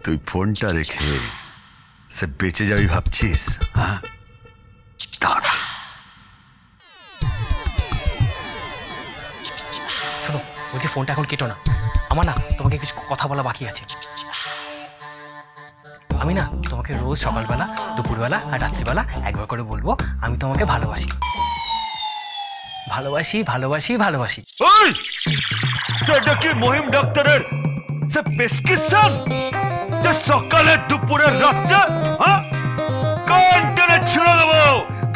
তুই ফোনটা রেখে সে বেঁচে যাবি ভাবছিস? হ্যাঁ, দাঁড়া। শোনো, বলছি ফোনটা এখন কেটো না। আমার না তোমাকে কিছু কথা বলা বাকি আছে। আমি না তোমাকে রোজ সকালবেলা, দুপুরবেলা আর রাত্রিবেলা একবার করে বলবো আমি তোমাকে ভালোবাসি, ভালোবাসি, ভালোবাসি, ভালোবাসি। ওই সেটা কি মহিম ডাক্তারের সে প্রেসক্রিপশন যে সকালে দুপুরে রাত্রে? হ্যাঁ, কান টেনে ছিঁড়ে দেবো,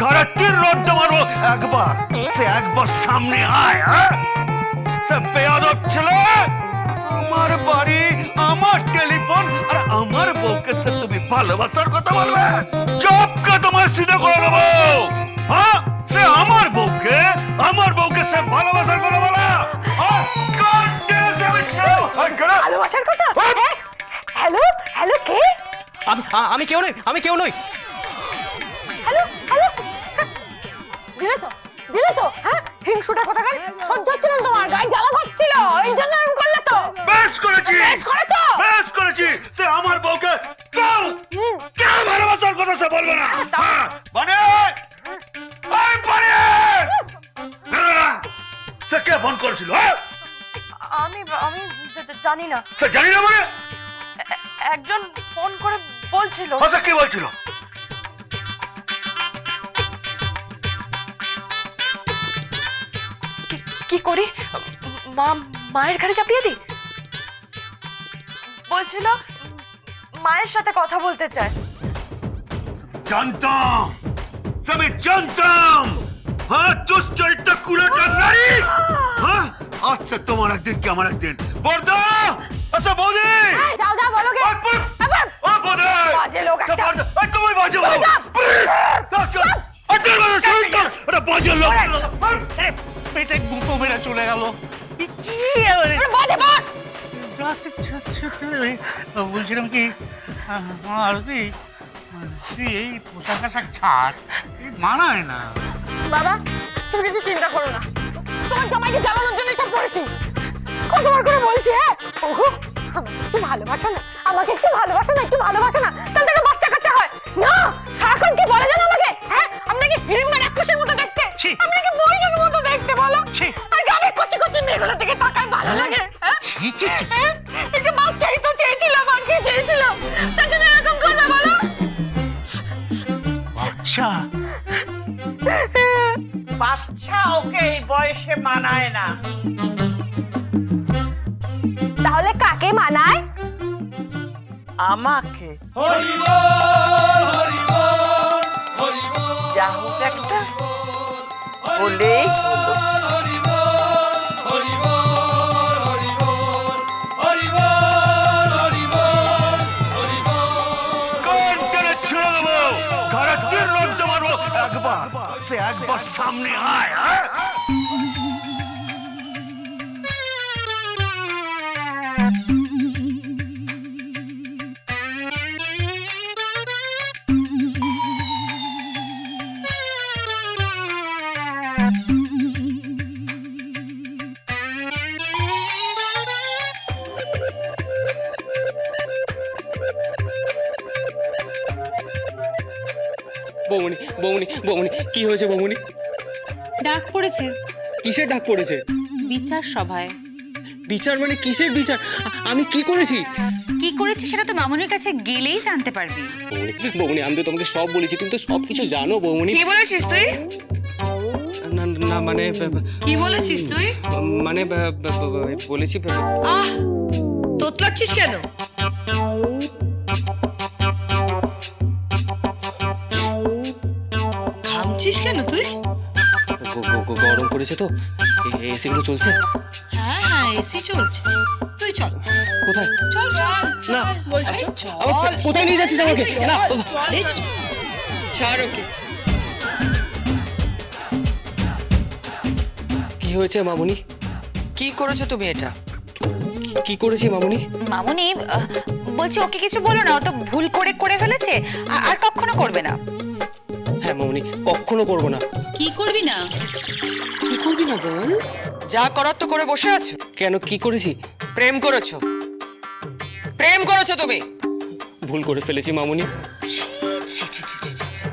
ঘরে 3 রোদ মারবো। একবার সামনে আয়। হ্যাঁ, সে বেয়াদব ছেলে, আমার বাড়ি, আমার টেলিফোন আর আমার বউকে সে তুমি ভালোবাসার কথা বলবে? চপকে তোমায় সিধে করে দেবো। হ্যাঁ, সে আমার বউকে সে ভালোবাসার কথা বলে? ভালোবাসার কথা? হ্যালো হ্যালো, কে? আমি কেউ নই, আমি কেউ নই। হ্যালো হ্যালো, দিলে তো হ্যাঁ, হিংসুটা কথা গাল সহ্য হচ্ছিল না, তোমার গায়ে জ্বালা ধরছিল, এই জন্য এরকম করলে তো। বেশ করেছি, বেশ করেছো, বেশ করেছি। সে আমার বউকে কেউ ভালোবাসার কথা সে বলবে না। মানে সে কে ফোন করেছিল? আমি জানি না। সে জানি না মানে? একজন ফোন করে বলছিল। আচ্ছা, কি বলছিল? কি করি, মায়ের ঘাড়ে চাপিয়ে দি? বলছিল মায়ের সাথে কথা বলতে চায়। জানতাম, আমি জানতাম। হ্যাঁ, দুশ্চরিত্র কুলাটা নারী। হ্যাঁ, আচ্ছা, তোমার একদিন কি আমার একদিন। বর্দা, আচ্ছা বৌদি, যাও যাও, বলো গে। বাজে লোক একটা। তুমি বাজে লোক। বাজে লোক। পেটে গুঁতো মেরে চলে গেল। বলছিলাম কি, আরতি, তুই এই পোশাক আশাক ছাড়, মানায় না। বাবা, তুমি কিছু চিন্তা করো না, তোমার জামাইকে জ্বালানোর জন্য সব করেছি। কতবার করে বলছি, হ্যাঁ ওগো একটু ভালোবাসো না, আমাকে একটু ভালোবাসো না, একটু ভালোবাসো না, তাহলে থেকে বাচ্চা কাচ্চা হয় না। সারাক্ষণ কি বলে জানো আমাকে? হ্যাঁ, আপনাকে হিড়িম্বা রাক্ষসের মতো দেখতে, আপনাকে মহিষের মতো দেখতে, বলো। আর গ্রামে কচি কচি মেয়েগুলো থেকে তাকায় ভালো লাগে। একটা বাচ্চাই তো চেয়েছিলাম, আর কি চেয়েছিলাম, তার জন্য এরকম কথা বলো। বাচ্চা বাচ্চা ওকে এই বয়সে মানায় না। তাহলে কাকে মানায়? আমাকে। যা হোক একটা বলেই হলো। কান টেনে ছিঁড়ে দেবো, ঘরে 3 রোদ মারবো। একবার সামনে আয়। হ্যাঁ, বৌমনি, বৌমনি, বৌমনি, কি হয়েছে বৌমনি? ডাক পড়েছে। কিসের ডাক পড়েছে? বিচার সভায়। বিচার মানে কিসের বিচার? আমি কি করেছি? কি করেছি সেটা তো মামুনের কাছে গেলেই জানতে পারবি। বৌমনি, বৌমনি, আমি তো তোমাকে সব বলেছি, তুমি তো সবকিছু জানো বৌমনি। কি বলেছিস তুই? না না, মানে কি বলেছিস তুই? মানে বলেছি। আহ, তোতলাচ্ছিস কেন? ঘামছিস কেন তুই? গরম পড়েছে তো, এসি গুলো চলছে। হ্যাঁ হ্যাঁ, এসি চলছে। তুই চল। কোথায়? চল চল। না, বলছি কোথায় নিয়ে যাচ্ছিস আমাকে? না, ছাড় ওকে। কি হয়েছে মামুনি? কি করেছো তুমি এটা? কি করেছি মামুনি? মামুনি বলছি ওকে কিছু বলো না, ও তো ভুল করে ফেলেছে, আর কখনো করবে না। হ্যাঁ মামুনি, কখনো করবো না। কি করবি না? কি করবি না বল? যা করার তো করে বসে আছো। কেন, কি করেছি? প্রেম করেছো, প্রেম করেছো তুমি। ভুল করে ফেলেছি মামুনি। ছি, ছি, ছি, ছি, ছি, ছি।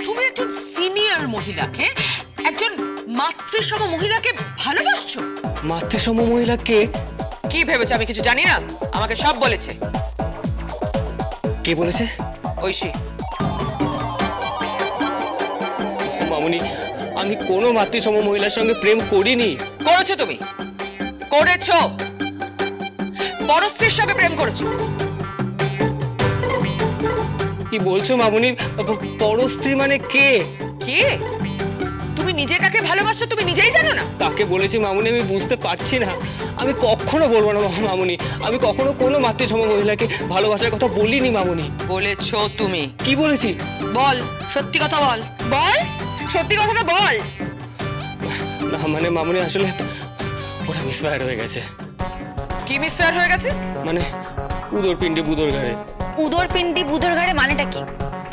তুমি একজন সিনিয়র মহিলাকে, একজন মাতৃসম মহিলাকে ভালোবাসছো? মাতৃসম মহিলা কে? কি ভেবেছো আমি কিছু জানি না? আমাকে সব বলেছে কে বলেছে? ঐশী। মামুনি, আমি কোনো মাতৃসম মহিলার সঙ্গে প্রেম করিনি। করেছো তুমি, করেছো। পরশ্রীর সঙ্গে প্রেম করেছো। কি বলছো মামুনি? পরস্ত্রী মানে কে? কে? তুমি নিজে কাকে ভালোবাসো তুমি নিজেই জানো না? কাকে বলেছি মামুনি আমি বুঝতে পারছি না। আমি কখনো বলবো না মামুনি, আমি কখনো কোনো মাতৃসম মহিলাকে ভালোবাসার কথা বলিনি মামুনি। বলেছো তুমি। কি বলেছি? বল, সত্যি কথা বল। বল, সত্যি কথাটা বল। না মানে মামুনি আসলে ওটা মিসফায়ার হয়ে গেছে। কি মিসফেয়ার হয়ে গেছে? মানে উদর পিণ্ডে বুদর ঘাড়ে। উদর পিণ্ডি বুদর ঘাড়ে মানেটা কি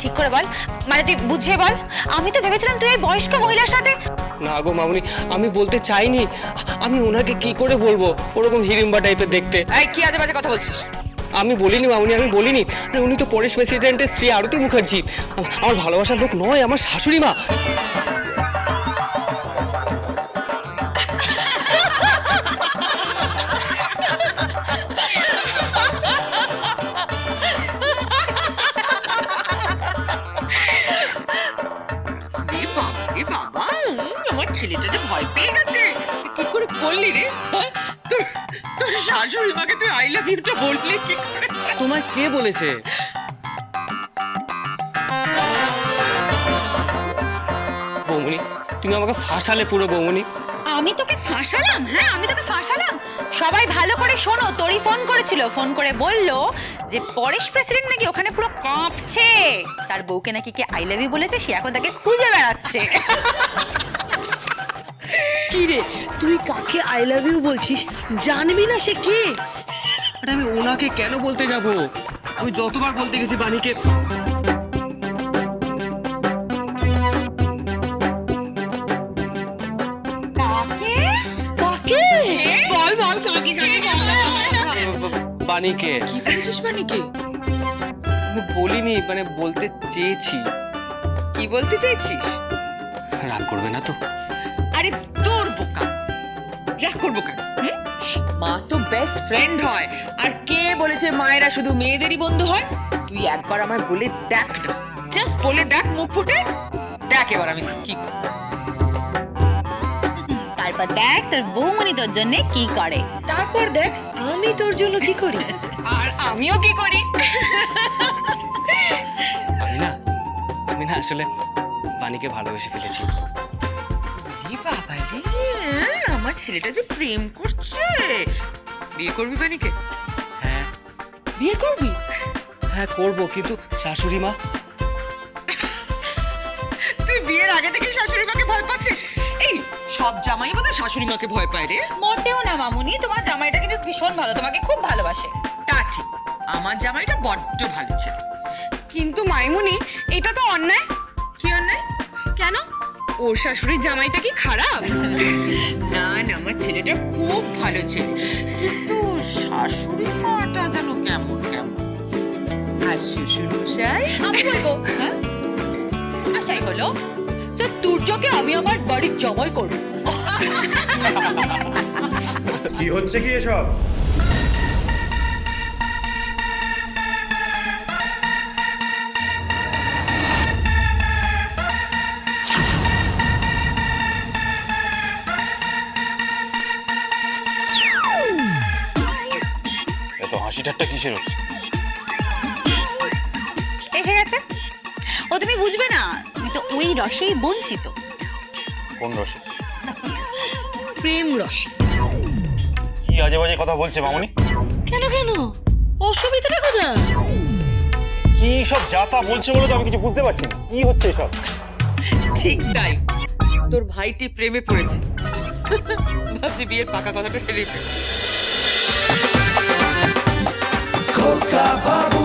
ঠিক করে বল, মানে তুই বুঝিয়ে বল। আমি তো ভেবেছিলাম তুই এই বয়স্ক মহিলার সাথে। না গো মামুনি, আমি বলতে চাইনি। আমি ওনাকে কি করে বলবো? ওরকম হিড়িম্বা টাইপের দেখতে। এই কি আজে বাজে কথা বলছিস? আমি বলিনি মামুনি, আমি বলিনি। আরে উনি তো পরেশ প্রেসিডেন্টের স্ত্রী আরতি মুখার্জি। আমার ভালোবাসার লোক নয়, আমার শাশুড়ি মা। এ বাবা, এ বাবা, আমার ছেলেটা যে ভয় পেয়ে গেছে। কি করে বললি রে? হ্যাঁ? তোর তোর শাশুড়ি মাকে তুই আই লাভ ইউটা বললি কি করে? তোমায় কে বলেছে? বৌমনি, তুমি আমাকে ফাঁসালে পুরো বৌমনি। আমি তোকে ফাঁসালাম? হ্যাঁ, আমি তোকে ফাঁসালাম। সবাই ভালো করে শোনো, তোরই ফোন করেছিল, ফোন করে বলল যে পরেশ প্রেসিডেন্ট নাকি ওখানে পুরো কাঁপছে, তার বউকে নাকি কে আই লাভ ইউ বলেছে, সে এখন তাকে খুঁজে বেড়াচ্ছে। কি রে, তুই কাকে আই লাভ ইউ বলছিস? জানবি না সে কে? আরে আমি ওনাকে কেন বলতে যাব? আমি যতবার বলতে গেছি বাণীকে। কাকে? কাকে? বল বল, কাকে কাকে বল। বাণীকে। কি বলছিস বাণীকে? আমি বলিনি, মানে বলতে চেয়েছি। কি বলতে চাইছিস? রাগ করবে না তো? আরে তোর বোকা, রাগ করবো কেন? হুম? মা তো বেস্ট ফ্রেন্ড হয়। আর কে বলেছে মায়েরা শুধু মেয়েদেরই বন্ধু হয়? তুই একবার আমায় বলে দেখ না, জাস্ট বলে দেখ, মুখ ফুটে দেখ এবার আমি কি। তারপর দেখ তোর বউমনি তোর জন্য কি করে। তারপর দেখ আমি তোর জন্য কি করি। আর আমিও কি করি। আমি না আসলে বাণীকে ভালোবেসে ফেলেছি। এ বাবা রে, আমার ছেলেটা যে প্রেম করছে। বিয়ে করবি বাণীকে? হ্যাঁ বিয়ে করবি? হ্যাঁ করবো, কিন্তু শাশুড়ি মা। তুই বিয়ের আগে থেকেই শাশুড়ি মাকে ভয় পাচ্ছিস? এই সব জামাই বোধহয় শাশুড়ি মাকে ভয় পায় রে। মোটেও না মামুনি, তোমার জামাইটা কিন্তু ভীষণ ভালো, তোমাকে খুব ভালোবাসে। তা ঠিক, আমার জামাইটা বড্ড ভালো ছেলে। কিন্তু মাইমুনি, এটা তো অন্যায়। কি অন্যায়? কেন? ওর শাশুড়ির জামাইটা কি খারাপ? না না, আমার ছেলেটা খুব ভালো ছেলে, কিন্তু শাশুড়ি মাটা যেন কেমন কেমন। আর শ্বশুর মশাই? আমি বলবো, হ্যাঁ আশাই হলো যে দুর্যোগে আমি আমার বাড়ির জামাই করবো। কি হচ্ছে কি এসব? এত হাসি ঠাট্টা কিসের হচ্ছে? এসে গেছে। ও তুমি বুঝবে না, তুমি তো ওই রসেই বঞ্চিত। কোন রসে? প্রেম রস। কি আজে বাজে কথা বলছে মামুনি? কেন কেন, অসুবিধাটা কোথায়? কি সব যাতা বলছে বলে তো আমি কিছু বুঝতে পারছি না। কি হচ্ছে এসব? ঠিক তাই, তোর ভাইটি প্রেমে পড়েছে। ভাবছি বিয়ের পাকা কথাটা সেরে ফেল। খোকা বাবু